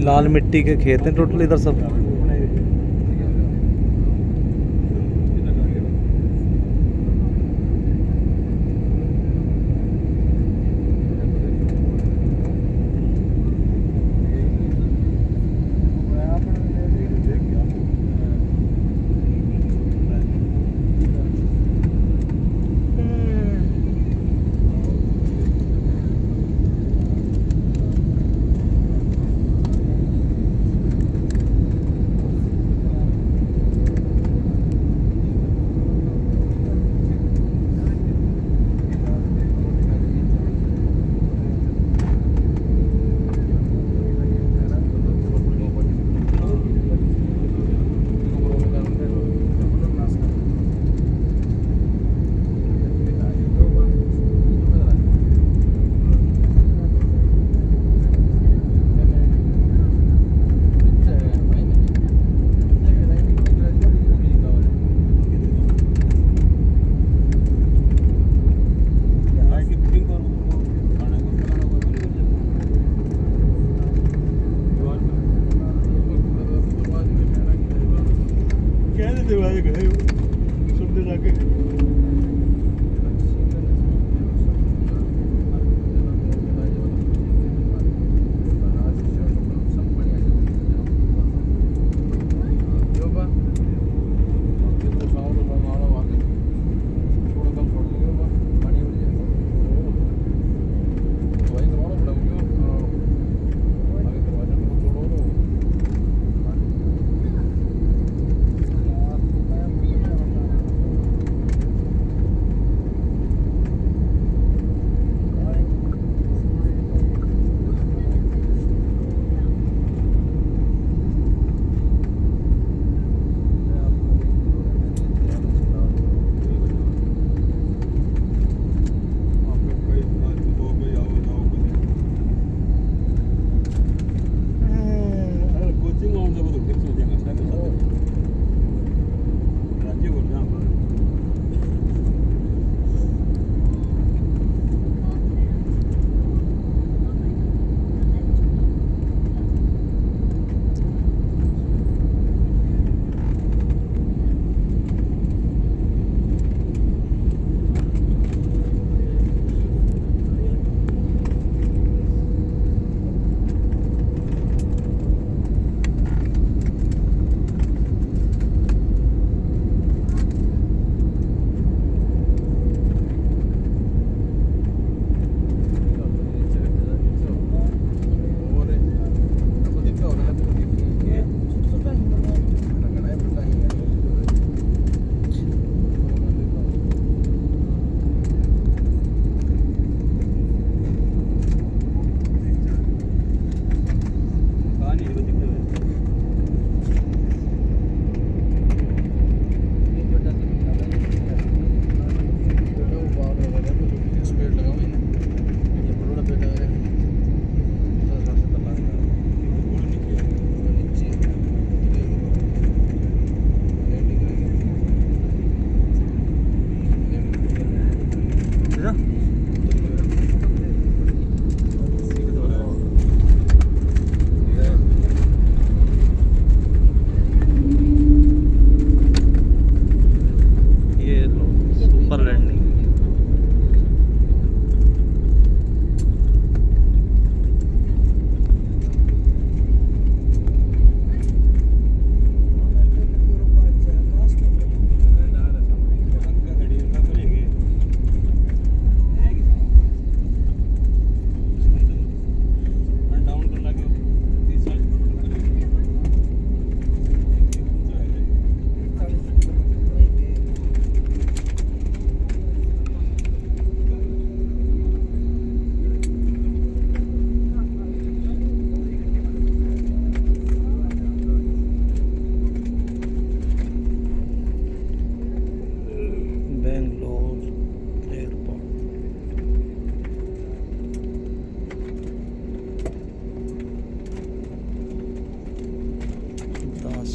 लाल मिट्टी के खेत हैं टोटल इधर सब।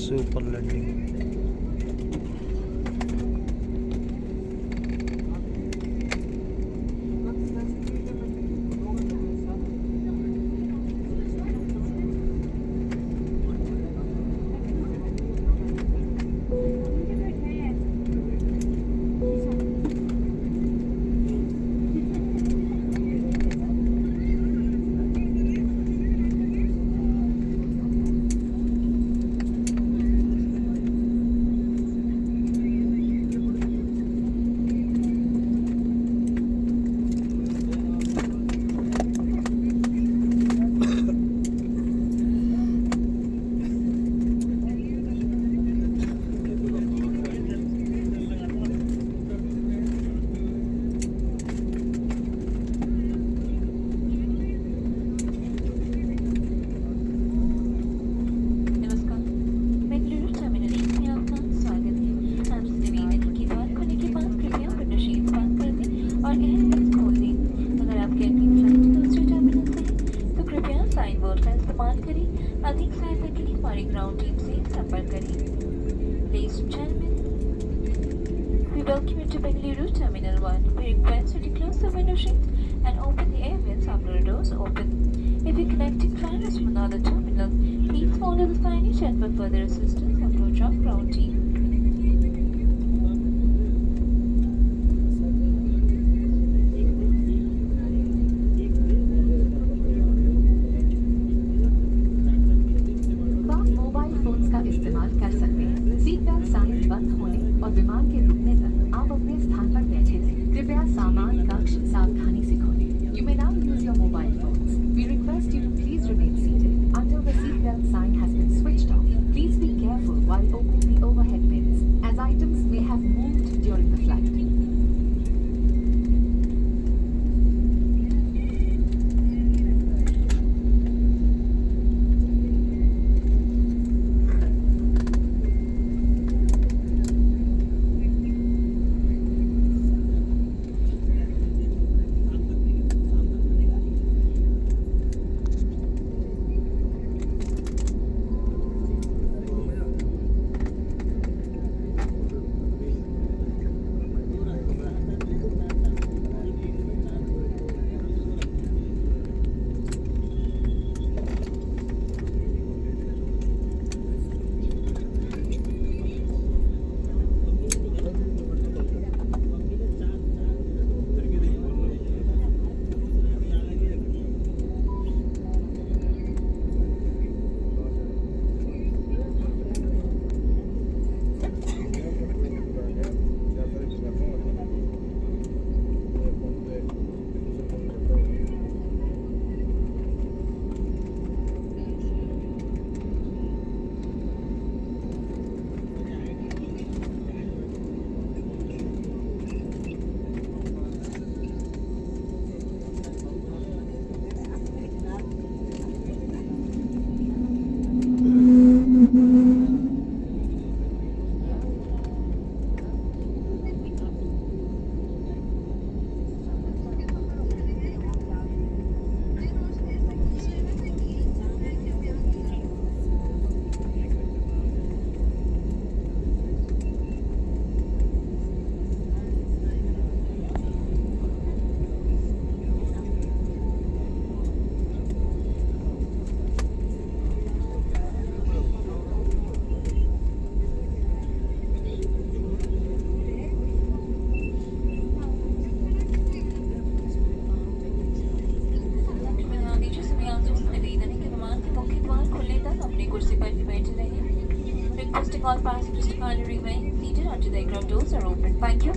Super landing. संपर्क करें। Ladies and gentlemen, we welcome you to Bengaluru Terminal 1. We request you to close the window shades and open the air vents after the doors open. If you're connecting travelers from another terminal, please follow the signage and for further assistance, approach our ground team. आप mobile phones का इस्तेमाल कर सकते हैं। Seat belt sign बंद होने और विमान के रुकने तक आप अपने स्थान पर बैठे रहें। कृपया सामान कक्ष सावधानी से खोलें। You may now use your mobile phones. We request you to please remain seated until the seat belt sign has been switched off. Please be careful while opening the overhead bins, as items may have moved during the flight. Requesting all passengers to kindly remain seated until the aircraft doors are open. Thank you.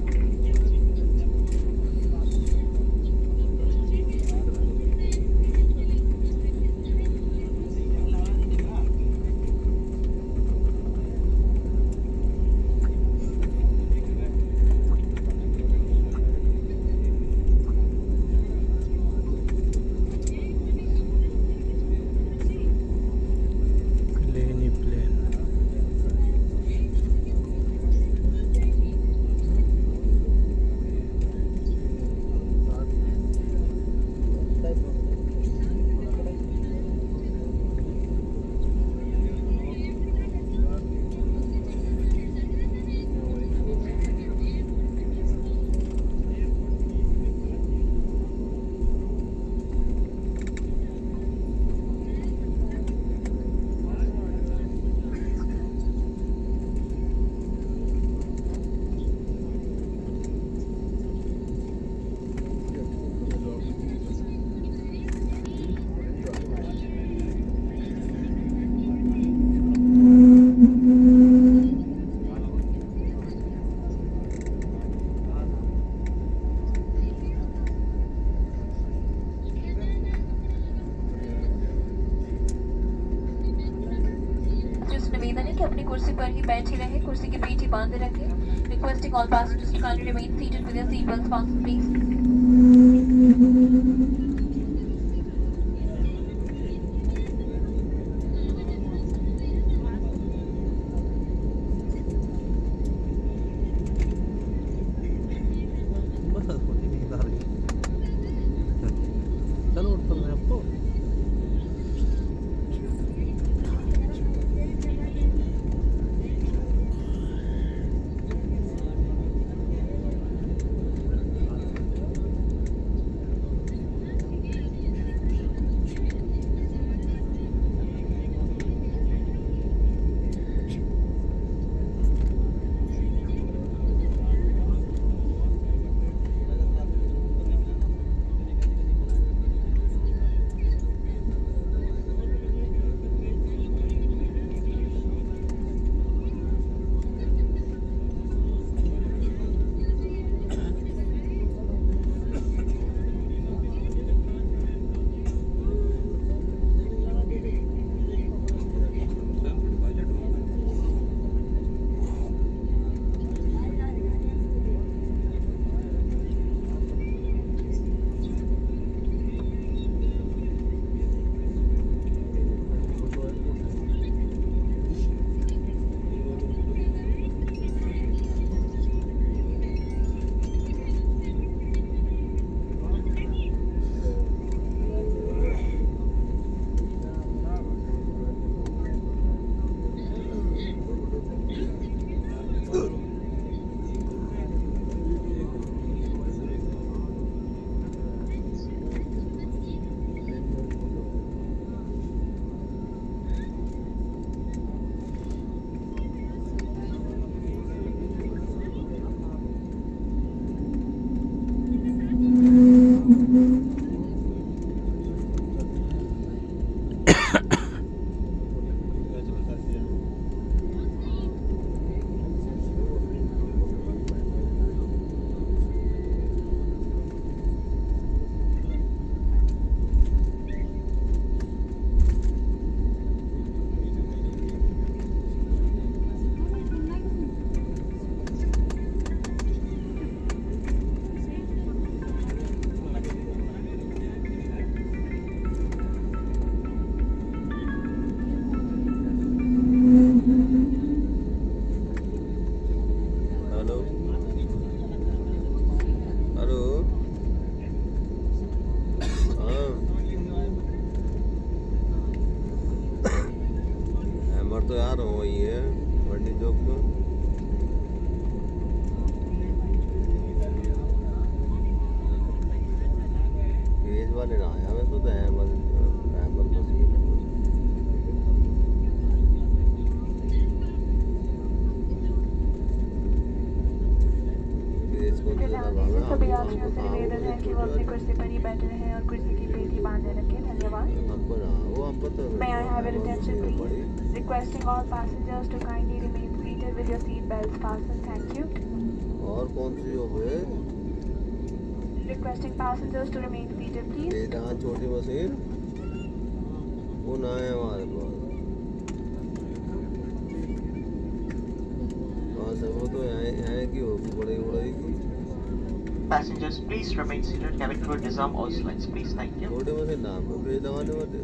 Plane ही plane. निवेदन है कि अपनी कुर्सी पर ही बैठे रहे, कुर्सी की पीठ ही बांधे रखें। Requesting all passengers to kindly remain seated with their seatbelts fastened, please. नींद आ रही है। चलो उठ रहे हैं अब तो। यार वही है मंडी चौक पे। तेज वाले ना आया मैं तो हैमर मशीन है। तेज कौन सी लगा मैं सभी यात्रियों से निवेदन है कि वो अपनी कुर्सी पर ही बैठे रहें और कुर्सी की पेटी बांधे रखें। धन्यवाद। हमको ना वो हम पता May I have your attention, please? Requesting all passengers to kindly remain seated with your seat belts fastened. Thank you. और कौन सी हो गए Requesting passengers to remain seated, please. ये जहाँ छोटी मशीन वो ना है हमारे पास। हाँ सब वो तो यहाँ की होगी बड़ी उड़ाई की। Passengers, please remain seated. Cabin crew disarm all slides, please. Thank you. छोटे मशीन नाम पे भेज लगाने वाले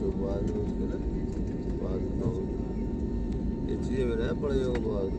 तो बाद में उसके ना बाद में ये चीज़ें मेरा पड़ेगा बाद